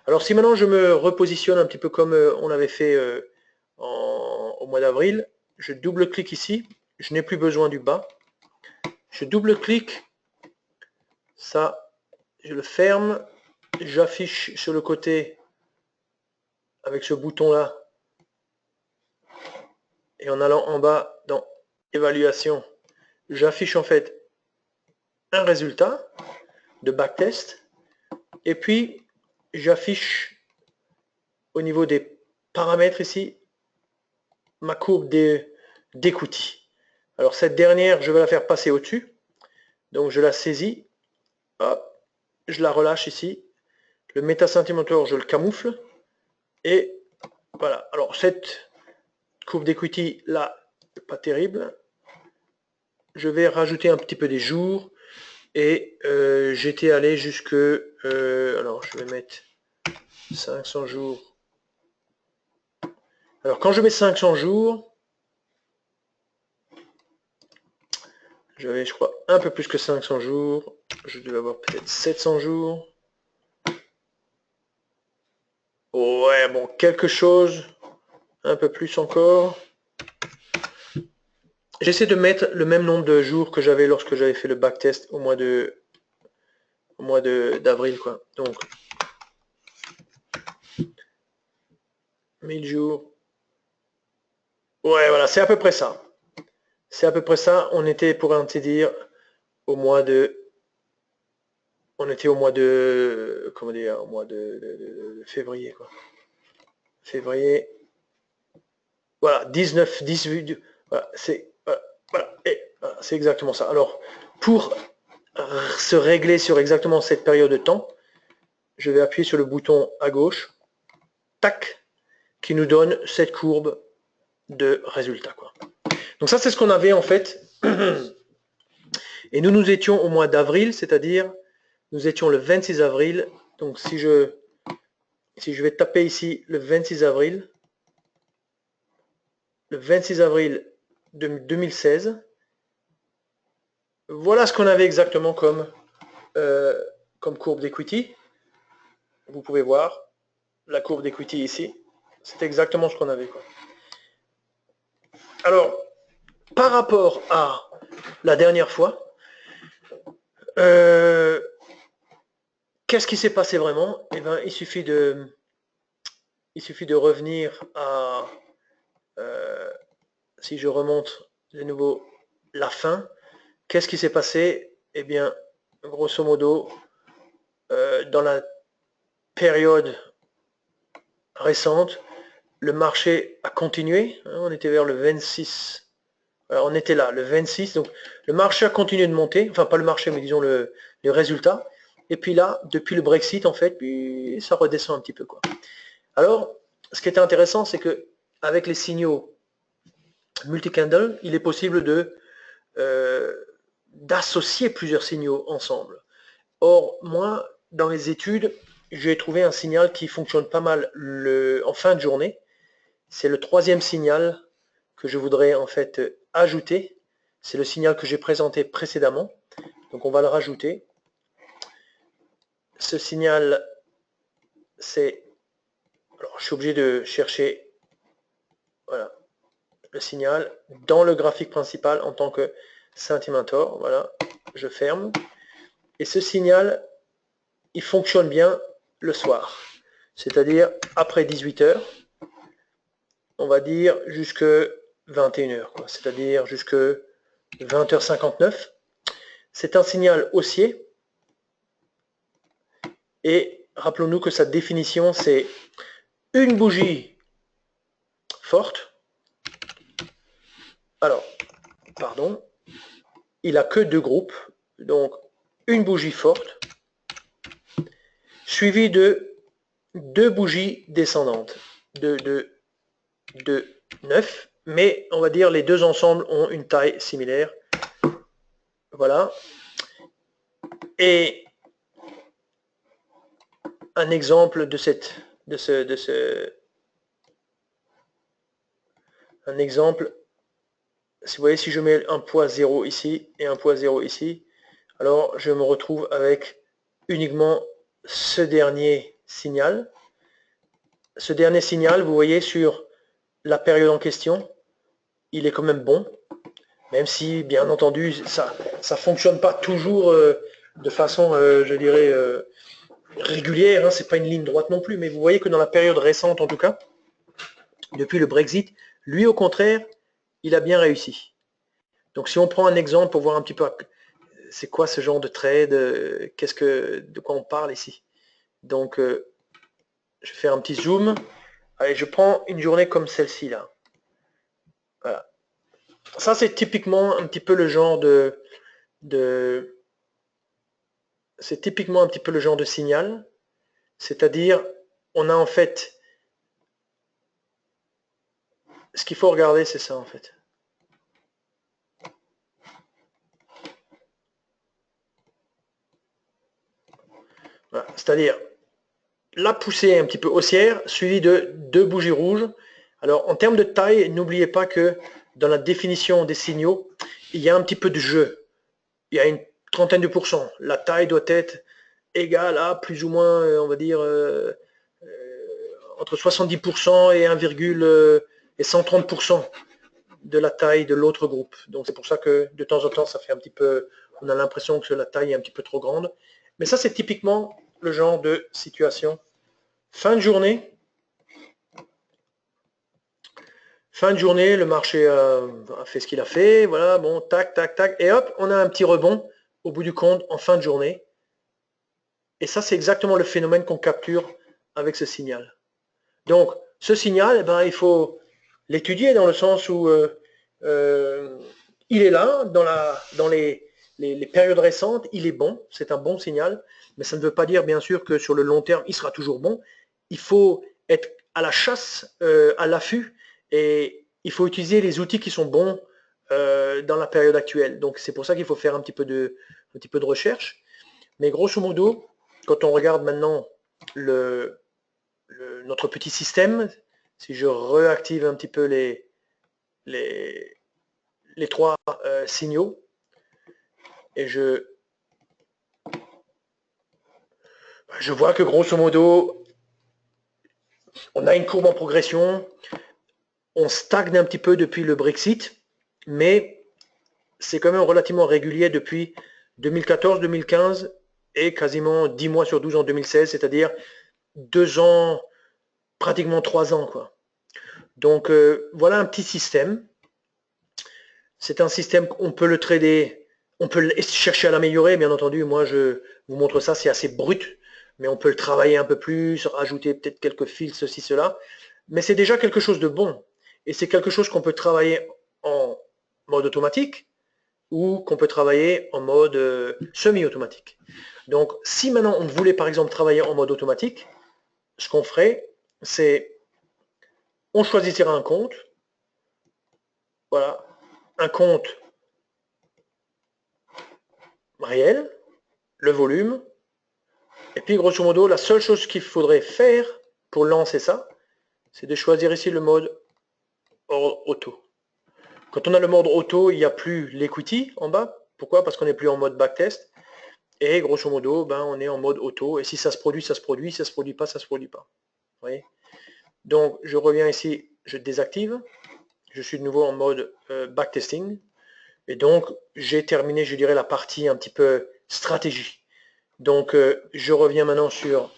A: Alors, si maintenant je me repositionne un petit peu comme on avait fait au mois d'avril, je double-clique ici, je n'ai plus besoin du bas. Je double-clique, ça, je le ferme, j'affiche sur le côté avec ce bouton-là, et en allant en bas dans évaluation, j'affiche en fait un résultat de backtest et puis j'affiche au niveau des paramètres ici ma courbe d'equity. Alors cette dernière, je vais la faire passer au-dessus. Donc je la saisis, hop, je la relâche ici. Le métacentimètre, je le camoufle. Et voilà. Alors cette courbe d'equity là, pas terrible. Je vais rajouter un petit peu des jours. Et j'étais allé jusque... alors je vais mettre 500 jours. Alors quand je mets 500 jours, j'avais, je crois, un peu plus que 500 jours. Je devais avoir peut-être 700 jours. Ouais, bon, quelque chose. Un peu plus encore. J'essaie de mettre le même nombre de jours que j'avais lorsque j'avais fait le backtest au mois d'avril, quoi. Donc, 1000 jours. Ouais, voilà, c'est à peu près ça. C'est à peu près ça. On était, pour ainsi dire, au mois de... On était au mois de... Comment dire? Au mois de février, quoi. Février. Voilà, 19, 18... Voilà, c'est... Voilà, voilà, c'est exactement ça. Alors, pour se régler sur exactement cette période de temps, je vais appuyer sur le bouton à gauche, tac, qui nous donne cette courbe de résultats, quoi. Donc ça, c'est ce qu'on avait en fait. Et nous étions au mois d'avril, c'est-à-dire nous étions le 26 avril. Donc si je vais taper ici le 26 avril, le 26 avril 2016, voilà ce qu'on avait exactement comme courbe d'equity. Vous pouvez voir la courbe d'equity ici. C'est exactement ce qu'on avait, quoi. Alors, par rapport à la dernière fois, qu'est-ce qui s'est passé vraiment? Eh bien, il suffit de revenir à, si je remonte de nouveau la fin, qu'est-ce qui s'est passé? Eh bien, grosso modo, dans la période récente, le marché a continué, hein, on était vers le 26, on était là, le 26, donc le marché a continué de monter, enfin pas le marché, mais disons les résultats, et puis là, depuis le Brexit, en fait, puis ça redescend un petit peu, quoi. Alors, ce qui était intéressant, c'est que avec les signaux multi-candle, il est possible d'associer plusieurs signaux ensemble. Or, moi, dans les études, j'ai trouvé un signal qui fonctionne pas mal en fin de journée. C'est le troisième signal que je voudrais en fait ajouter. C'est le signal que j'ai présenté précédemment. Donc on va le rajouter. Ce signal, c'est... Alors je suis obligé de chercher, voilà, le signal dans le graphique principal en tant que Sentimentor. Voilà, je ferme. Et ce signal, il fonctionne bien le soir. C'est-à-dire après 18h, on va dire jusque 21h, c'est-à-dire jusque 20h59. C'est un signal haussier. Et rappelons-nous que sa définition, c'est une bougie forte. Alors, pardon, il n'a que deux groupes. Donc, une bougie forte, suivie de deux bougies descendantes de 9. Mais on va dire les deux ensemble ont une taille similaire. Voilà. Et un exemple un exemple, si vous voyez, si je mets un poids 0 ici et un poids 0 ici, alors je me retrouve avec uniquement ce dernier signal. Ce dernier signal, vous voyez, sur la période en question, il est quand même bon, même si, bien entendu, ça ne fonctionne pas toujours de façon, je dirais, régulière, hein, c'est pas une ligne droite non plus, mais vous voyez que dans la période récente, en tout cas, depuis le Brexit, lui, au contraire, il a bien réussi. Donc, si on prend un exemple pour voir un petit peu c'est quoi ce genre de trade? De quoi on parle ici? Donc, je vais faire un petit zoom. Allez, je prends une journée comme celle-ci là. Voilà. Ça, c'est typiquement un petit peu le genre c'est typiquement un petit peu le genre de signal. C'est-à-dire, on a en fait, ce qu'il faut regarder, c'est ça en fait. Voilà. C'est-à-dire, la poussée un petit peu haussière, suivie de 2 bougies rouges. Alors, en termes de taille, n'oubliez pas que dans la définition des signaux, il y a un petit peu de jeu. Il y a une trentaine de pourcents. La taille doit être égale à plus ou moins, on va dire, entre 70% et 130% de la taille de l'autre groupe. Donc c'est pour ça que de temps en temps, ça fait un petit peu, on a l'impression que la taille est un petit peu trop grande. Mais ça, c'est typiquement le genre de situation. Fin de journée, le marché a fait ce qu'il a fait. Voilà, bon, tac, tac, tac. Et hop, on a un petit rebond au bout du compte en fin de journée. Et ça, c'est exactement le phénomène qu'on capture avec ce signal. Donc, ce signal, eh ben, il faut l'étudier dans le sens où il est là, dans les périodes récentes, il est bon, c'est un bon signal, mais ça ne veut pas dire, bien sûr, que sur le long terme, il sera toujours bon. Il faut être à la chasse, à l'affût, et il faut utiliser les outils qui sont bons dans la période actuelle. Donc, c'est pour ça qu'il faut faire un petit peu de recherche. Mais grosso modo, quand on regarde maintenant notre petit système, si je réactive un petit peu les 3 signaux, et je vois que grosso modo, on a une courbe en progression, on stagne un petit peu depuis le Brexit, mais c'est quand même relativement régulier depuis 2014-2015 et quasiment 10 mois sur 12 en 2016, c'est-à-dire 2 ans, pratiquement 3 ans, quoi. Donc voilà un petit système. C'est un système qu'on peut le trader, on peut chercher à l'améliorer, bien entendu. Moi, je vous montre ça, c'est assez brut, mais on peut le travailler un peu plus, rajouter peut-être quelques fils, ceci, cela. Mais c'est déjà quelque chose de bon. Et c'est quelque chose qu'on peut travailler en mode automatique ou qu'on peut travailler en mode semi-automatique. Donc, si maintenant on voulait par exemple travailler en mode automatique, ce qu'on ferait, c'est on choisirait un compte. Voilà, un compte réel, le volume, et puis grosso modo, la seule chose qu'il faudrait faire pour lancer ça, c'est de choisir ici le mode auto. Quand on a le mode auto, il n'y a plus l'equity en bas. Pourquoi? Parce qu'on n'est plus en mode backtest. Et grosso modo, ben, on est en mode auto. Et si ça se produit, ça se produit. Si ça ne se produit pas, ça ne se produit pas. Vous voyez? Donc, je reviens ici, je désactive. Je suis de nouveau en mode backtesting. Et donc, j'ai terminé, je dirais, la partie un petit peu stratégie. Donc, je reviens maintenant sur...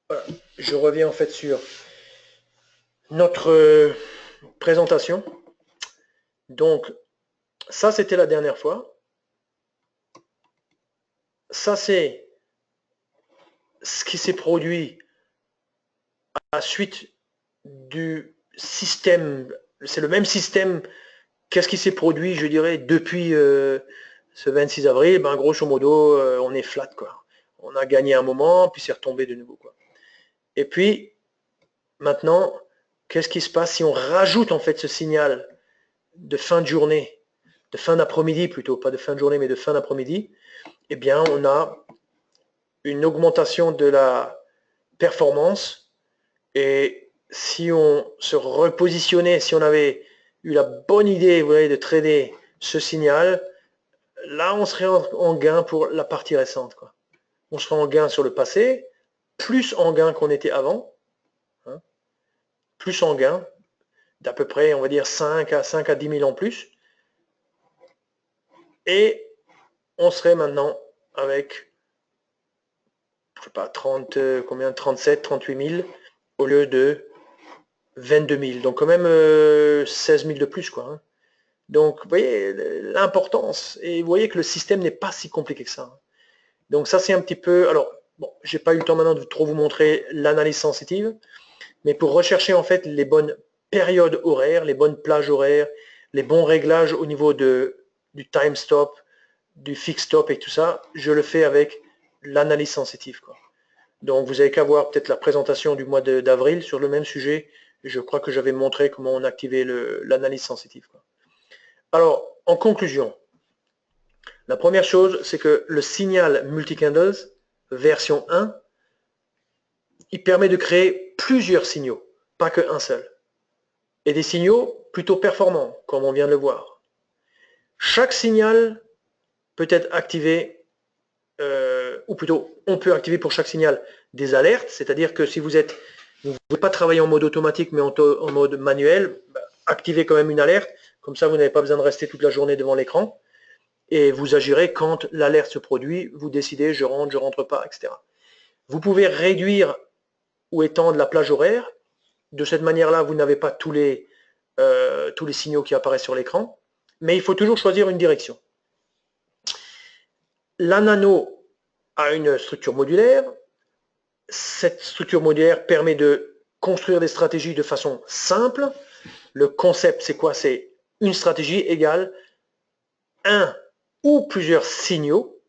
A: voilà, je reviens en fait sur notre présentation. Donc, ça, c'était la dernière fois. Ça, c'est ce qui s'est produit à la suite du système. C'est le même système qu'est-ce qui s'est produit, je dirais, depuis ce 26 avril. Ben, grosso modo, on est flat, quoi. On a gagné un moment, puis c'est retombé de nouveau, quoi. Et puis, maintenant, qu'est-ce qui se passe si on rajoute en fait ce signal de fin de journée, de fin d'après-midi plutôt, pas de fin de journée, mais de fin d'après-midi? Eh bien, on a une augmentation de la performance. Et si on se repositionnait, si on avait eu la bonne idée, vous voyez, de trader ce signal, là, on serait en gain pour la partie récente, quoi. On serait en gain sur le passé, plus en gain qu'on était avant, hein, plus en gain, d'à peu près, on va dire, 5 à 10 000 en plus. Et on serait maintenant avec, je sais pas, 30, combien, 37, 38 000 au lieu de 22 000, donc quand même 16 000 de plus, quoi. Hein. Donc, vous voyez l'importance, et vous voyez que le système n'est pas si compliqué que ça. Hein. Donc ça, c'est un petit peu... Alors, bon, j'ai pas eu le temps maintenant de trop vous montrer l'analyse sensitive, mais pour rechercher en fait les bonnes périodes horaires, les bonnes plages horaires, les bons réglages au niveau du time stop, du fix stop et tout ça, je le fais avec l'analyse sensitive, quoi. Donc vous avez qu'à voir peut-être la présentation du mois d'avril sur le même sujet. Je crois que j'avais montré comment on activait l'analyse sensitive, quoi. Alors, en conclusion, la première chose, c'est que le signal multi-candles, version 1, il permet de créer plusieurs signaux, pas qu'un seul. Et des signaux plutôt performants, comme on vient de le voir. Chaque signal peut être activé, ou plutôt, on peut activer pour chaque signal des alertes, c'est-à-dire que si vous ne voulez pas travailler en mode automatique, mais en mode manuel, activez quand même une alerte, comme ça vous n'avez pas besoin de rester toute la journée devant l'écran, et vous agirez quand l'alerte se produit, vous décidez je rentre pas, etc. Vous pouvez réduire ou étendre la plage horaire, de cette manière-là vous n'avez pas tous les signaux qui apparaissent sur l'écran, mais il faut toujours choisir une direction. La nano a une structure modulaire. Cette structure modulaire permet de construire des stratégies de façon simple. Le concept, c'est quoi? C'est une stratégie égale un ou plusieurs signaux.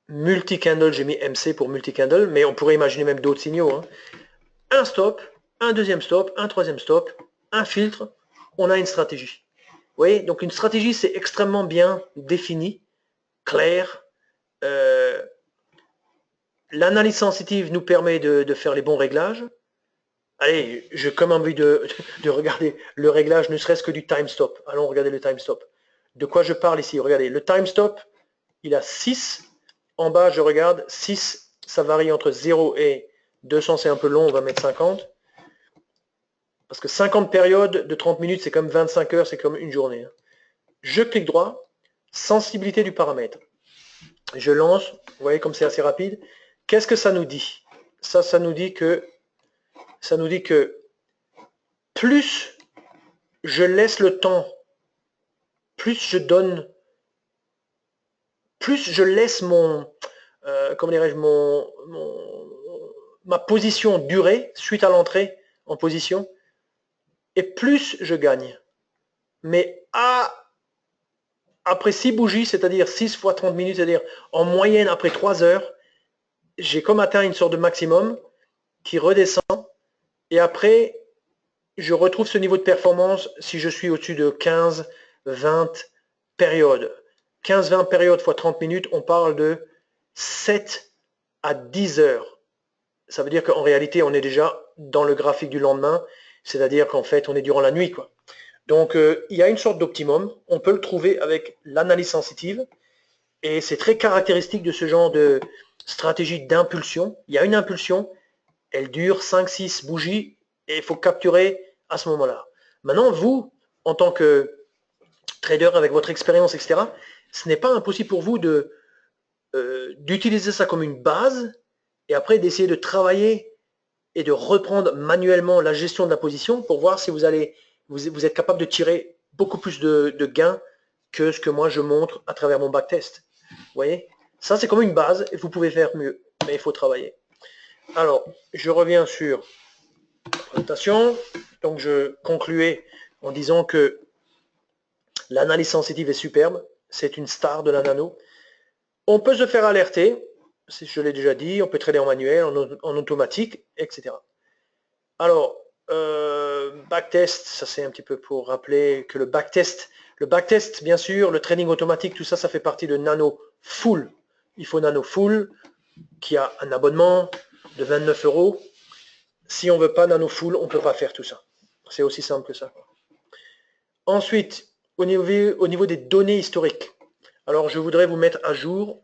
A: Multi-candle, j'ai mis MC pour multi-candle, mais on pourrait imaginer même d'autres signaux. Hein. Un stop, un deuxième stop, un troisième stop, un filtre, on a une stratégie. Vous voyez, donc une stratégie, c'est extrêmement bien défini, clair. L'analyse sensitive nous permet de faire les bons réglages. Allez, j'ai comme envie de regarder le réglage, ne serait-ce que du time stop. Allons regarder le time stop. De quoi je parle ici? Regardez, le time stop, il a 6. En bas, je regarde, 6, ça varie entre 0 et 200, c'est un peu long, on va mettre 50. Parce que 50 périodes de 30 minutes, c'est comme 25 heures, c'est comme une journée. Je clique droit, sensibilité du paramètre. Je lance, vous voyez comme c'est assez rapide. Qu'est-ce que ça nous dit? Ça nous dit que plus je laisse le temps, plus je donne, plus je laisse comment dirais-je, ma position durer suite à l'entrée en position, et plus je gagne. Mais après 6 bougies, c'est-à-dire 6 fois 30 minutes, c'est-à-dire en moyenne après 3 heures, j'ai comme atteint une sorte de maximum qui redescend, et après, je retrouve ce niveau de performance si je suis au-dessus de 15, 20 périodes. 15-20 périodes fois 30 minutes, on parle de 7 à 10 heures. Ça veut dire qu'en réalité, on est déjà dans le graphique du lendemain, c'est-à-dire qu'en fait, on est durant la nuit, quoi. Donc, il y a une sorte d'optimum. On peut le trouver avec l'analyse sensitive, et c'est très caractéristique de ce genre de stratégie d'impulsion. Il y a une impulsion, elle dure 5-6 bougies, et il faut capturer à ce moment-là. Maintenant, vous, en tant que trader avec votre expérience, etc., ce n'est pas impossible pour vous d'utiliser ça comme une base et après d'essayer de travailler et de reprendre manuellement la gestion de la position pour voir si vous êtes capable de tirer beaucoup plus de gains que ce que moi je montre à travers mon backtest. Vous voyez? Ça, c'est comme une base et vous pouvez faire mieux, mais il faut travailler. Alors, je reviens sur la présentation. Donc, je concluais en disant que l'analyse sensitive est superbe. C'est une star de la nano. On peut se faire alerter, je l'ai déjà dit, on peut trader en manuel, en automatique, etc. Alors, backtest, ça c'est un petit peu pour rappeler que le backtest, bien sûr, le trading automatique, tout ça, ça fait partie de Nano Full. Il faut Nano Full, qui a un abonnement de 29 €. Si on ne veut pas Nano Full, on ne peut pas faire tout ça. C'est aussi simple que ça. Ensuite, au niveau des données historiques, alors je voudrais vous mettre à jour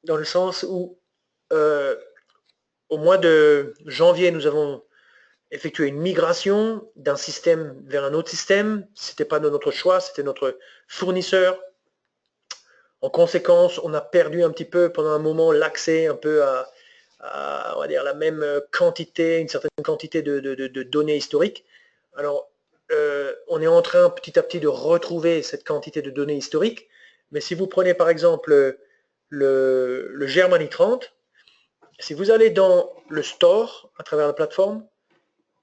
A: dans le sens où au mois de janvier, nous avons effectué une migration d'un système vers un autre système. Ce n'était pas de notre choix, c'était notre fournisseur. En conséquence, on a perdu un petit peu pendant un moment l'accès un peu à va dire, la même quantité, une certaine quantité de données historiques. Alors, on est en train petit à petit de retrouver cette quantité de données historiques, mais si vous prenez par exemple le Germany 30, si vous allez dans le store à travers la plateforme,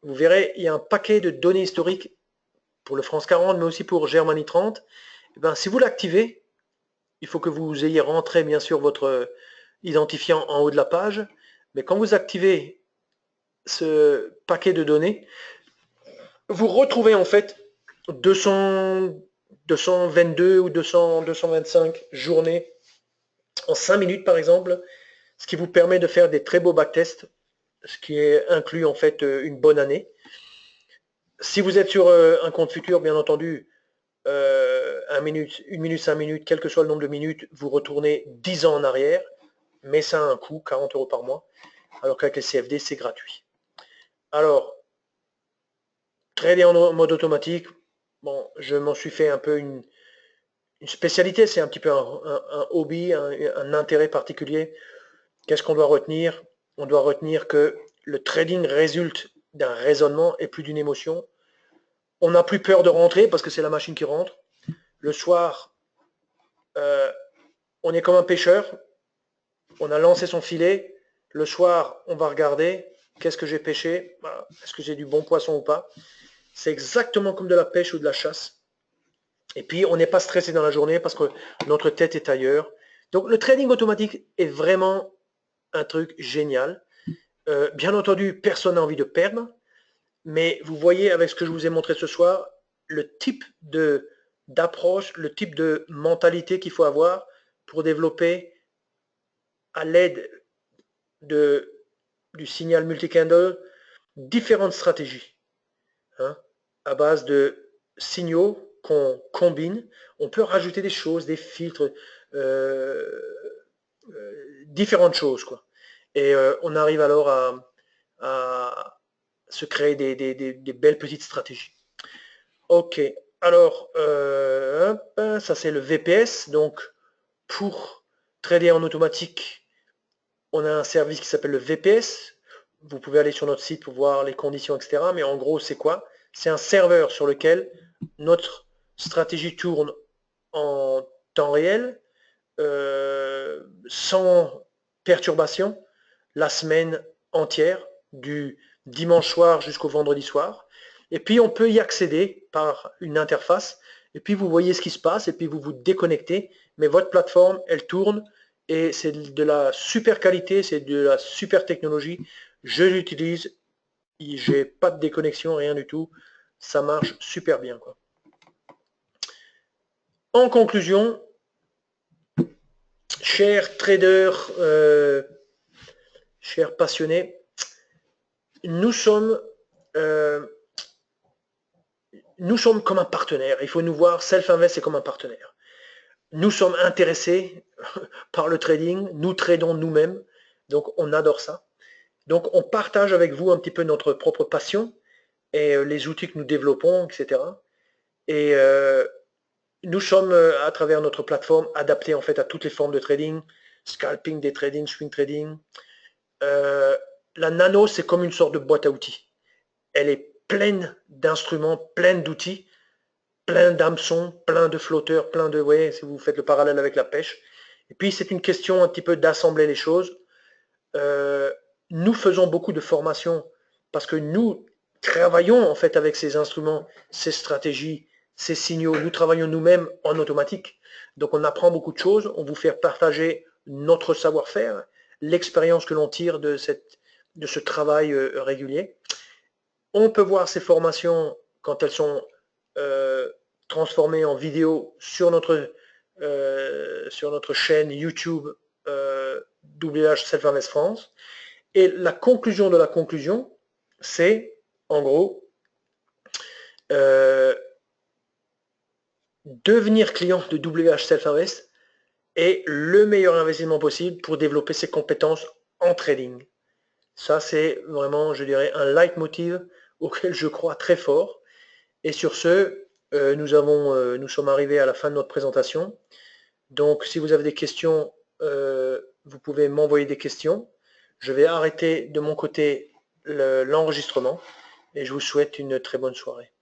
A: vous verrez, il y a un paquet de données historiques pour le France 40, mais aussi pour Germany 30. Et bien, si vous l'activez, il faut que vous ayez rentré bien sûr votre identifiant en haut de la page, mais quand vous activez ce paquet de données, vous retrouvez en fait 222 ou 225 journées en 5 minutes par exemple, ce qui vous permet de faire des très beaux backtests, ce qui est inclus en fait une bonne année. Si vous êtes sur un compte futur, bien entendu, 1 minute, 1 minute, 5 minutes, quel que soit le nombre de minutes, vous retournez 10 ans en arrière, mais ça a un coût, 40 € par mois, alors qu'avec les CFD, c'est gratuit. Alors, trader en mode automatique, bon, je m'en suis fait un peu une spécialité, c'est un petit peu un hobby, un intérêt particulier. Qu'est-ce qu'on doit retenir? On doit retenir que le trading résulte d'un raisonnement et plus d'une émotion. On n'a plus peur de rentrer parce que c'est la machine qui rentre. Le soir, on est comme un pêcheur. On a lancé son filet. Le soir, on va regarder qu'est-ce que j'ai pêché. Est-ce que j'ai du bon poisson ou pas? C'est exactement comme de la pêche ou de la chasse. Et puis, on n'est pas stressé dans la journée parce que notre tête est ailleurs. Donc, le trading automatique est vraiment un truc génial. Bien entendu, personne n'a envie de perdre. Mais vous voyez avec ce que je vous ai montré ce soir, le type d'approche, le type de mentalité qu'il faut avoir pour développer à l'aide du signal multi-candle différentes stratégies hein, à base de signaux qu'on combine. On peut rajouter des choses, des filtres, différentes choses, quoi. Et on arrive alors à se créer des belles petites stratégies. Ok, alors ça c'est le VPS. Donc pour trader en automatique, on a un service qui s'appelle le VPS. Vous pouvez aller sur notre site pour voir les conditions, etc. Mais en gros, c'est quoi? C'est un serveur sur lequel notre stratégie tourne en temps réel, sans perturbation, la semaine entière, du dimanche soir jusqu'au vendredi soir. Et puis on peut y accéder par une interface. Et puis vous voyez ce qui se passe et puis vous vous déconnectez. Mais votre plateforme, elle tourne et c'est de la super qualité, c'est de la super technologie. Je l'utilise, j'ai pas de déconnexion, rien du tout. Ça marche super bien, quoi. En conclusion, chers traders, chers passionnés, nous sommes comme un partenaire. Il faut nous voir, Self-Invest, c'est comme un partenaire. Nous sommes intéressés par le trading, nous tradons nous-mêmes, donc on adore ça. Donc on partage avec vous un petit peu notre propre passion et les outils que nous développons, etc. Et nous sommes, à travers notre plateforme, adaptés en fait à toutes les formes de trading, scalping, day trading, swing trading. La Nano, c'est comme une sorte de boîte à outils. Elle est pleine d'instruments, pleine d'outils, plein d'hameçons, plein de flotteurs, plein de... Ouais, si vous faites le parallèle avec la pêche. Et puis, c'est une question un petit peu d'assembler les choses. Nous faisons beaucoup de formations parce que nous travaillons en fait avec ces instruments, ces stratégies, ces signaux. Nous travaillons nous-mêmes en automatique. Donc, on apprend beaucoup de choses. On vous fait partager notre savoir-faire, l'expérience que l'on tire de ce travail régulier. On peut voir ces formations quand elles sont transformées en vidéo sur notre chaîne YouTube WH Self-Invest France. Et la conclusion de la conclusion, c'est en gros devenir client de WH Self-Invest est le meilleur investissement possible pour développer ses compétences en trading. Ça, c'est vraiment, je dirais, un leitmotiv auquel je crois très fort. Et sur ce, nous sommes arrivés à la fin de notre présentation. Donc, si vous avez des questions, vous pouvez m'envoyer des questions. Je vais arrêter de mon côté l'enregistrement et je vous souhaite une très bonne soirée.